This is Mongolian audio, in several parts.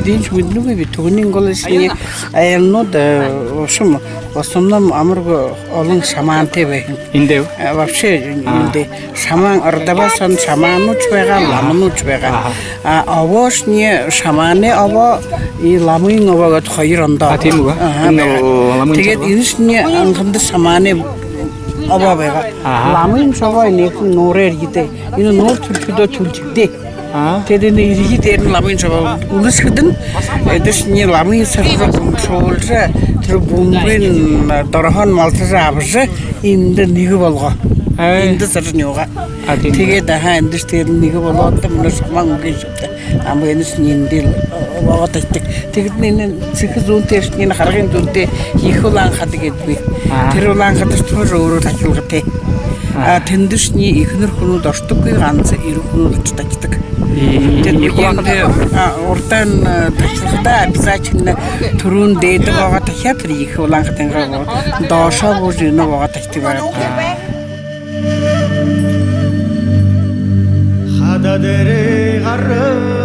Видишь, видно, ведь тугнин голос не аялно да в основном амурго олон шаманте бэхэн. Индев. Вообще инде шаман ардавасан шамануч байгаа, ламнуч байгаа. Авош не шаманы ава и ламын аваад хоёр ондоо. Тийм үү? Тэгээд энэс не анханд шаманы ава байгаа. Ламын шаваа нэг нуурээр гэдэг. Энэ нуур төлөвдөө төлжигдээ. Тэгээд энэ иргэд дээр нь ламын шаваа үлсгэдэн эдэс не ламын сархаг шуулжаа тэр бөмбөрийн дорхон малцаа авч энд нэг болгоо. Энд сарны уга. Тэгээд энд тэр нэг болоод мөн шаман үгүй шүү. Амгэнэс ниндэл байгаа тагтик. Тэгэд энэ цэхэл зүүнтэй энэ харгын дүнтэй их улаан хад гэдгүй. Тэр улаан хадар тэр өөрөө тахилгатай. Тэндэршний ихнэр хүмүүс ордоггүй ганц ирэх хүмүүс тагтдаг. Тэр урдаан тахилгатай обязательно түрүүн дээд байгаа дахиад тэр их улаан хадын доошоо бүр энэ байгаа тагтдаг байна. Хада дээрээ гараа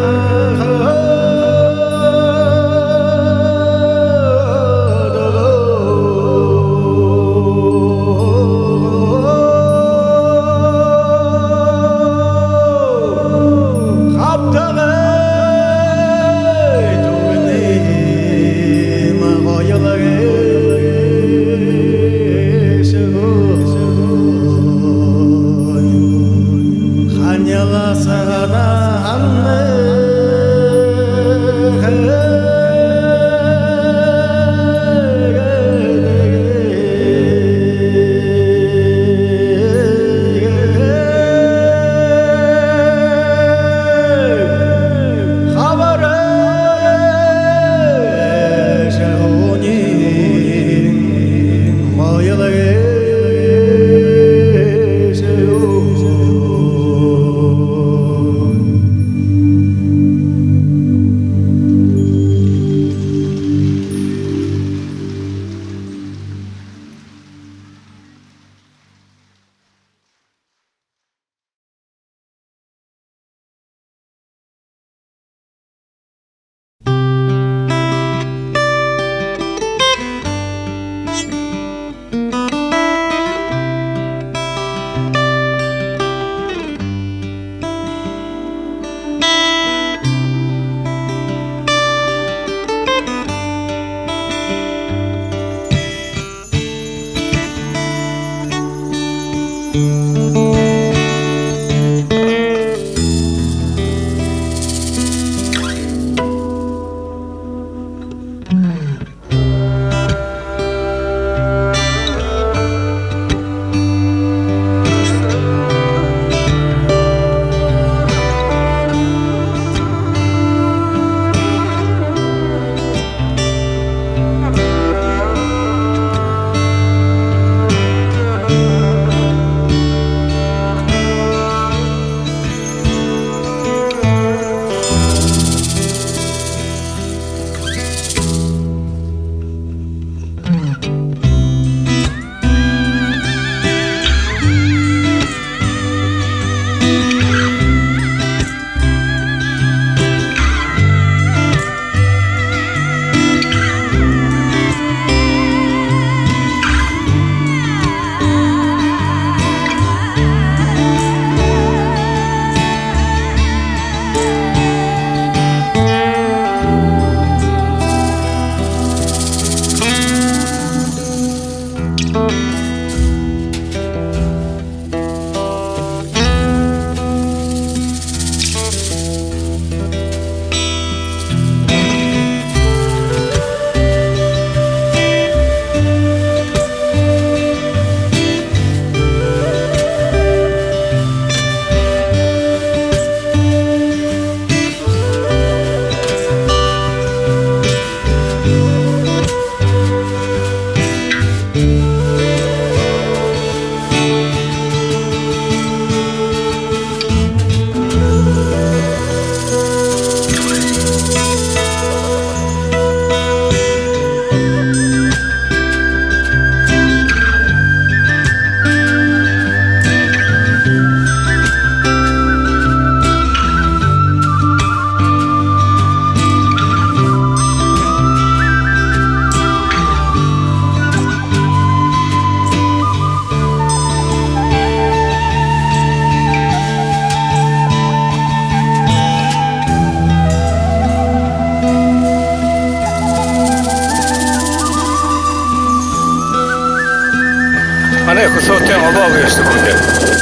хөсөөтэй овоо гэж хэлдэг.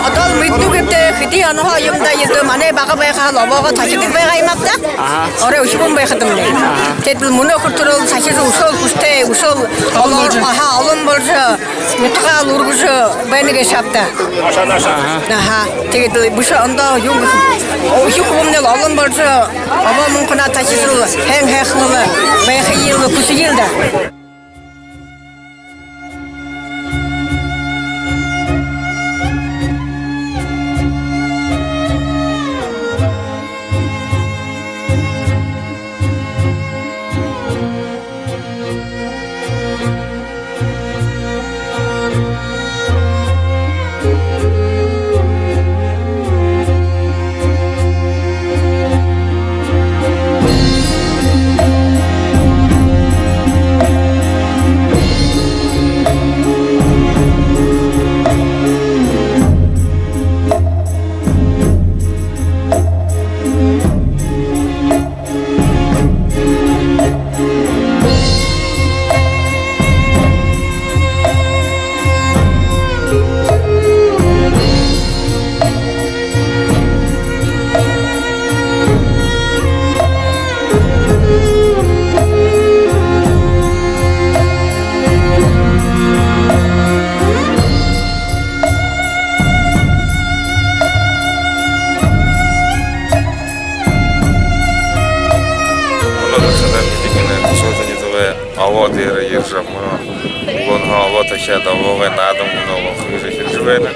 어떤 밑둥인데 그때 어느 화염다 이도 만에 막아봐야 러버가 다시 그거야 이맞다. 어려 50분 봐야 하던데. 제들 문어 컨트롤 사실 우선 구스테 우선 얼른 벌써 밑가 누르고서 배내게 샵다. 아하. 되게 또 무슨 언더 용 50분에 얼른 벌써 어머 문구나 다시 행행을 왜 해일로 구시길다. Аваа наадам мөн хөөж ирж байна.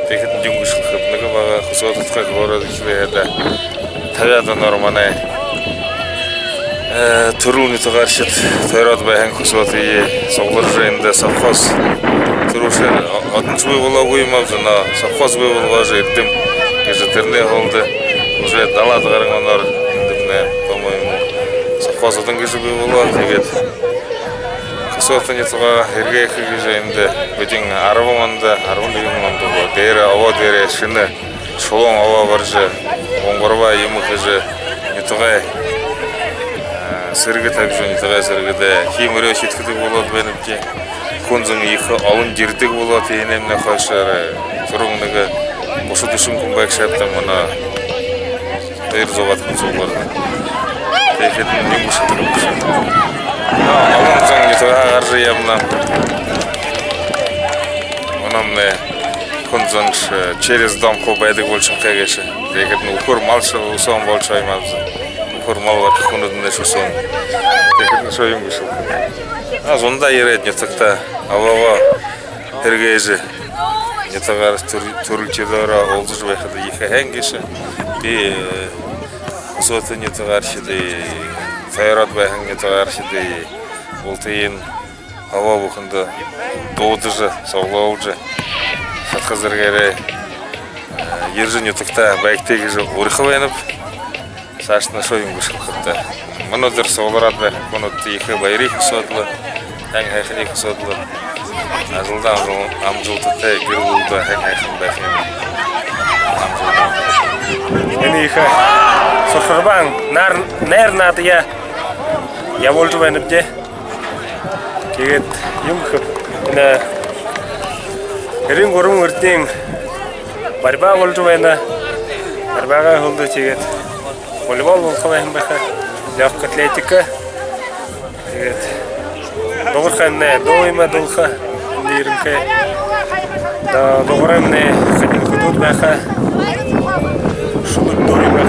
Тэгэхэд дүнгийн хөдөлгөөг байгаа хөсөөлөлтөй гороод ирэхэд тавиад норманаа төрүүний цагааршид тойроод байхын хөсөөлөе соглоржэнд совхоз төрүүшээ одонцгүй болоогүй юм авна совхозгүй болгоож ирдэм гэж тэрний хоолд уже 70 гаруй оноор эндэмнэ томоо совхоз одонгүйгүй болоо тэгээд Сотни цага хэргээх гэж энд бидний 10 онд 11 онд дээр овоо дээр шинэ шулуун овоо барж гонгорва юм гэж ятгаа сэрэг тавьж ятгаа сэрэгдэ химэрэ шитгэдэг болоод байна чи хүнзэн их олон жирдэг болоод энэмнэ хойшоор түрүүн нэг бусад ишин хүмбэг шатсан мана дээр зоват хүнзүүгээр тэгэхэд нэг үсэг Алонзон ятгаа гарж явна. Ономне хүнзэнш через дом байдаг болчихсон гэж. Тэгээд нөхөр мал усан болжаймаа. Нөхөр мал хүнэднэ шусан. Тэгээд шоо юм шиг. Зунда яриад ятагта аваа хэрэгэж ятагаар төрөлчөөр олзож байхад их хангиш. Би сотны ятагаар шидэ Сайрад байхын ятагаар шидэ ултын аваа бүхэнд дуудаж соглоож шатхазэргээрээ ержин ятагта байгтыг өөрийнхөө байна. Саашна шоо юм шиг хэвээр. Манайдэр соглораад байх хүнүүд их баярыг хөсөөдлөө. Хан хайхныг хөсөөдлөө. Ажылдан амжылтытай гэр болды хайхан байхын. Энэ их сохрбан нар надя явуулж байна дээ. Тэгээд юм хөв энэ эрийн гурван өрдийн барьбаа болж байна. Барьбаагаа хөлдөө тэгээд волейбол болох юм байна. Легко атлетика. Тэгээд догорхан дойма дулха нэрнхэ да догоран хөдөл байха шууд дойма